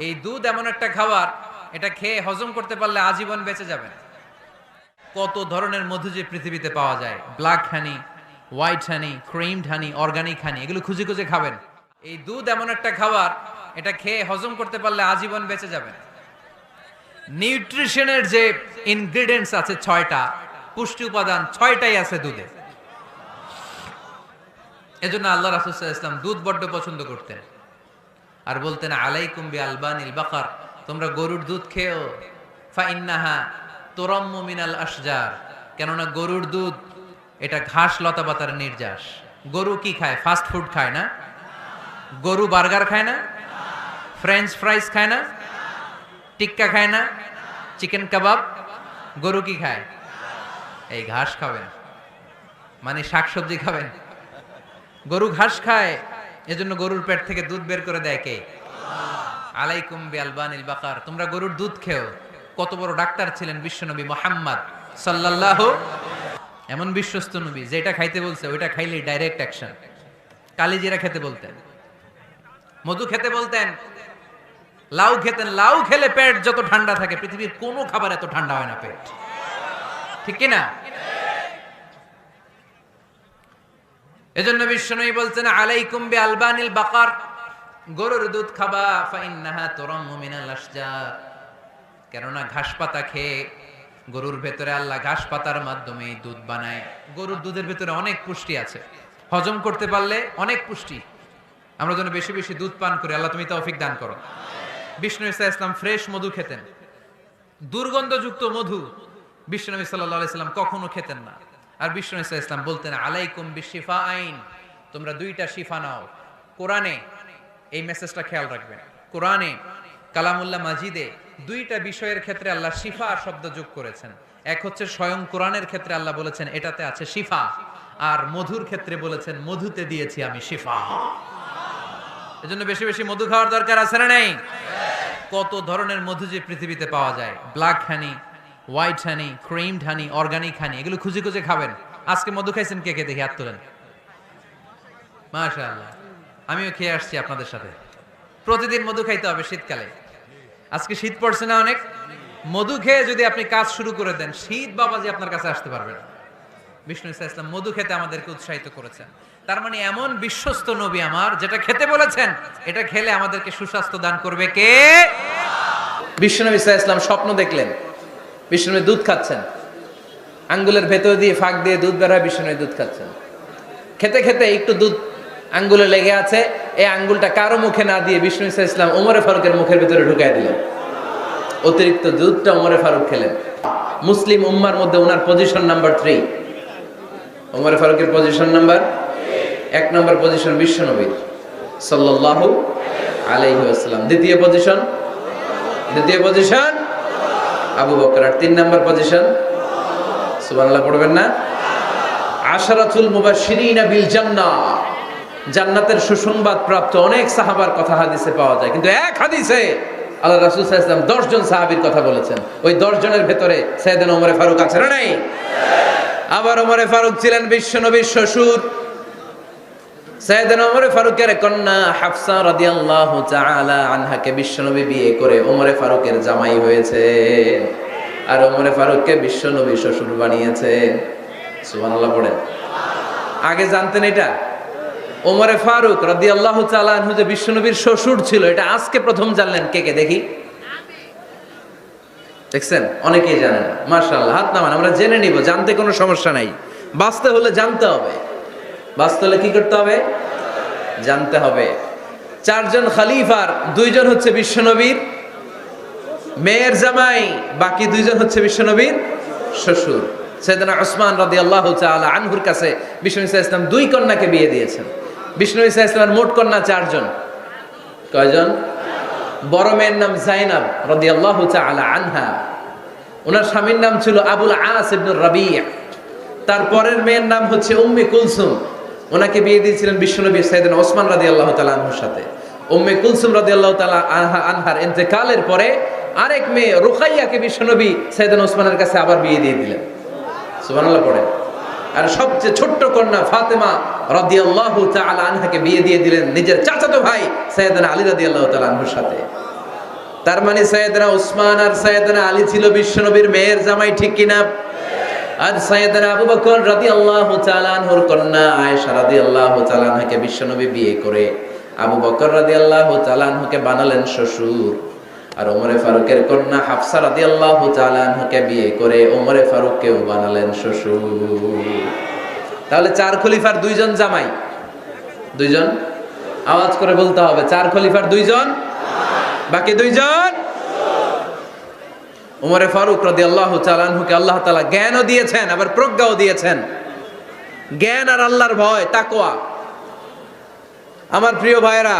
এই দুধ এমন একটা খাবার, এটা খেয়ে হজম করতে পারলে আজীবন বেঁচে যাবেন। কত ধরনের মধু যে পৃথিবীতে পাওয়া যায়, ব্ল্যাক হানি, হোয়াইট হানি, ক্রিমড হানি, অর্গানিক হানি, এগুলো খুঁজে খুঁজে খাবেন। এই দুধ এমন একটা খাবার, এটা খেয়ে হজম করতে পারলে আজীবন বেঁচে যাবেন। নিউট্রিশনের যে ইনগ্রেডিয়েন্টস আছে 6টা, পুষ্টি উপাদান 6টাই আছে দুধে। এজন্য আল্লাহ রাসূল সাল্লাল্লাহু আলাইহি ওয়াসাল্লাম দুধ বড্ড পছন্দ করতেন আর বলতেন, আলাইকুম বি আলবানিল বাকার, তোমরা গরুর দুধ খেও, ফা ইন্নাহা তুরাম্মু মিনাল আশজার, কেননা গরুর দুধ এটা ঘাস লতা পাতার নির্যাস। গরু কি খায়? ফাস্ট ফুড খায় না? গরু বার্গার খায় না? ফ্রেঞ্চ ফ্রাইজ খায় না? টিক্কা খায় না? চিকেন কাবাব? গরু কি খায়? এই ঘাস খাবেন, মানে শাকসবজি খাবেন। গরু ঘাস খায়, এজন্য গরুর পেট থেকে দুধ বের করে দেয় কে? আলাইকুম বি আলবানিল বাকার, তোমরা গরুর দুধ খেও। কত বড় ডাক্তার ছিলেন বিশ্বনবী মুহাম্মদ সাল্লাল্লাহু, এমন বিশ্বস্ত নবী, যেটা খাইতে বলছে ওইটা খাইলেই ডাইরেক্ট অ্যাকশন। কালিজিরা খেতে বলতেন, মধু খেতে বলতেন, লাউ খেতেন। লাউ খেলে পেট যত ঠান্ডা থাকে, পৃথিবীর কোনো খাবার এত ঠান্ডা হয় না পেট, ঠিক কি না? এজন্য বিশ্বনবী বলছেন, আলাইকুম বি আলবানিল বাকার, গরুর দুধ খাবা, ফা ইন্নাহা তুরাম্মু মিনাল আশজার, কেননা ঘাস পাতা খেয়ে গরুর ভেতরে আল্লাহ ঘাস পাতার মাধ্যমে দুধ বানায়। গরুর দুধের ভেতরে অনেক পুষ্টি আছে, হজম করতে পারলে অনেক পুষ্টি। আমরা যেন বেশি বেশি দুধ পান করি, আল্লাহ তুমি তৌফিক দান করো। বিষ্ণু ইসা ইসলাম ফ্রেশ মধু খেতেন। দুর্গন্ধযুক্ত মধু বিশ্বনবী সাল্লাল্লাহু আলাইহি সাল্লাম কখনো খেতেন না। আর বিষ্ণু ইসা ইসলাম বলতেন, আলাইকুম বিশিফা আইন, তোমরা দুইটা শিফা নাও। কোরআনে এই মেসেজটা খেয়াল রাখবেন, কোরআনে কালামুল্লাহ মাজিদে দুইটা বিষয়ের ক্ষেত্রে আল্লাহ শিফা শব্দ যোগ করেছেন। এক হচ্ছে স্বয়ং কোরআনের ক্ষেত্রে আল্লাহ বলেছেন এটাতে আছে শিফা, আর মধুর ক্ষেত্রে বলেছেন মধুতে দিয়েছি আমি শিফা। এজন্য বেশি বেশি মধু খাওয়ার দরকার আছে না নাই? কত ধরনের মধু যে পৃথিবীতে পাওয়া যায়, ব্ল্যাক হানি, হোয়াইট হানি, ক্রিমড হানি, অর্গানিক হানি, এগুলো খুঁজে খুঁজে খাবেন। আজকে মধু খাইছেন কে কে? দেখি হাত তোলেন। মাশাআল্লাহ, আমিও খেয়ে আসছি আপনাদের সাথে। প্রতিদিন মধু খাইতে হবে শীতকালে। আজকে শীত পড়ছে না অনেক? মধু খেয়ে যদি আপনি কাজ শুরু করে দেন, শীত বাবাজি আপনার কাছে আসতে পারবে না। বিষ্ণু ইসা ইসলাম মধু খেতে আমাদেরকে উৎসাহিত করেছেন। তার মানে এমন বিশ্বস্ত নবী আমার, যেটা খেতে বলেছেন এটা খেলে আমাদেরকে সুস্বাস্থ্য দান করবে কে? বিশ্বনবী ইসা ইসলাম স্বপ্ন দেখলেন, বিষ্ণু দুধ খাচ্ছেন, আঙ্গুলের ভেতর দিয়ে ফাঁক দিয়ে দুধ বের হয়, বিষ্ণু দুধ খাচ্ছেন। খেতে খেতে একটু দুধ আঙ্গুলে লেগে আছে, এই আঙ্গুলটা কারো মুখে না দিয়ে বিষ্ণু ইসা ইসলাম ওমরে ফারুকের মুখের ভিতরে ঢুকাই দিলেন। অতিরিক্ত দুধটা ওমরে ফারুক খেলেন। মুসলিম উম্মার মধ্যে ওনার পজিশন নাম্বার 3। ওমরে ফারুকের পজিশন নাম্বার 1 নম্বর পজিশন বিশ্বনবীর সাল্লাল্লাহু আলাইহি ওয়াসাল্লাম। দ্বিতীয় পজিশন আবু বকর। আর 3 নম্বর পজিশন, সুবহানাল্লাহ পড়বেন না? আশারাতুল মুবাশশিরিনা বিল জান্নাহ, জান্নাতের সুসংবাদ প্রাপ্ত অনেক সাহাবার কথা হাদিসে পাওয়া যায়, কিন্তু এক হাদিসে আল্লাহ রাসূল সাল্লাল্লাহু আলাইহি ওয়াসাল্লাম 10 জন সাহাবীর কথা বলেছেন। ওই 10 জনের ভেতরে সাইয়েদনা ওমরে ফারুক আছে না নাই? আবার ওমরে ফারুক ছিলেন বিশ্বনবীর শ্বশুর। সাইয়েদনা ওমরে ফারুকের কন্যা হাফসা রাদিয়াল্লাহু তাআলা আনহাকে বিশ্বনবী বিয়ে করে ওমরে ফারুকের জামাই হয়েছে, আর ওমরে ফারুককে বিশ্বনবী শ্বশুর বানিয়েছে। সুবহানাল্লাহ পড়েন। আগে জানতেন এটা? ওমরে ফারুক রাদিয়াল্লাহু তাআলা আনহু যে বিশ্বনবীর শ্বশুর ছিল, এটা আজকে প্রথম জানলেন কে কে? দেখি, দেখছেন? অনেকেই জানে না। মাশাআল্লাহ, হাত নামান, আমরা জেনে নিব, জানতে কোনো সমস্যা নাই। বাঁচতে হলে জানতে হবে। বাঁচতে হলে কি করতে হবে? জানতে হবে। 4 জন খলিফার 2 জন হচ্ছে বিশ্বনবীর মেয়ের জামাই, বাকি 2 জন হচ্ছে বিশ্বনবীর শ্বশুর। সাইয়েদনা উসমান রাদিয়াল্লাহু তাআলা আনহুর কাছে বিষ্ণু ইসা ইসলাম 2 কন্যাকে বিয়ে দিয়েছেন। বিষ্ণু ইসা ইসলামের মোট কন্যা 4 জন। কয়জন? বড় মেয়ের নাম জাইনাব রাদিয়াল্লাহু তাআলা আনহা, ওনার স্বামীর নাম ছিল আবুল আস ইবনে রাবি'। তারপরের মেয়ের নাম হচ্ছে উম্মে কুলসুম, ওনাকে বিয়ে দিয়েছিলেন বিশ্বনবী সাইয়েদনা ওসমান রাদিয়াল্লাহু তাআলা আনহুর সাথে। উম্মে কুলসুম রাদিয়াল্লাহু তাআলা আনহার ইন্তেকালের পরে আরেক মেয়ে রুকাইয়াকে বিশ্বনবী সাইয়েদনা ওসমানের কাছে আবার বিয়ে দিয়ে দিলেন। সুবহানাল্লাহ পড়ে। আর সবচেয়ে ছোট্ট কন্যা ফাতেমা রাদিয়াল্লাহু তাআলা আনহাকে বিয়ে দিয়ে দিলেন নিজের চাচাতো ভাই সাইয়েদনা আলী রাদিয়াল্লাহু তাআলা আনহুর সাথে। তার মানে সাইয়েদনা উসমান আর সাইয়েদনা আলী ছিল বিশ্বনবীর মেয়ের জামাই, ঠিক কিনা? আজ সাইয়েদনা আবু বকর রাদিয়াল্লাহু তাআলা আনহুর কন্যা আয়েশা রাদিয়াল্লাহু তাআলা আনহাকে বিশ্বনবী বিয়ে করে আবু বকর রাদিয়াল্লাহু তাআলা আনহুকে বানালেন শ্বশুর। আর ওমরে ফারুকের কন্যা হাফসা রাদিয়াল্লাহু তাআলা আনহাকে বিয়ে করে ওমরে ফারুককেও বানালেন শ্বশুর। তাহলে চার খলিফার দুইজন জামাই, দুইজন। আওয়াজ করে বলতে হবে, চার খলিফার দুইজন, বাকি দুইজন। ওমরে ফারুক রাদিয়াল্লাহু তাআলা আনহুকে আল্লাহ তাআলা জ্ঞানও দিয়েছেন, আবার প্রজ্ঞাও দিয়েছেন। জ্ঞান আর আল্লাহর ভয়, তাকওয়া। আমার প্রিয় ভাইরা,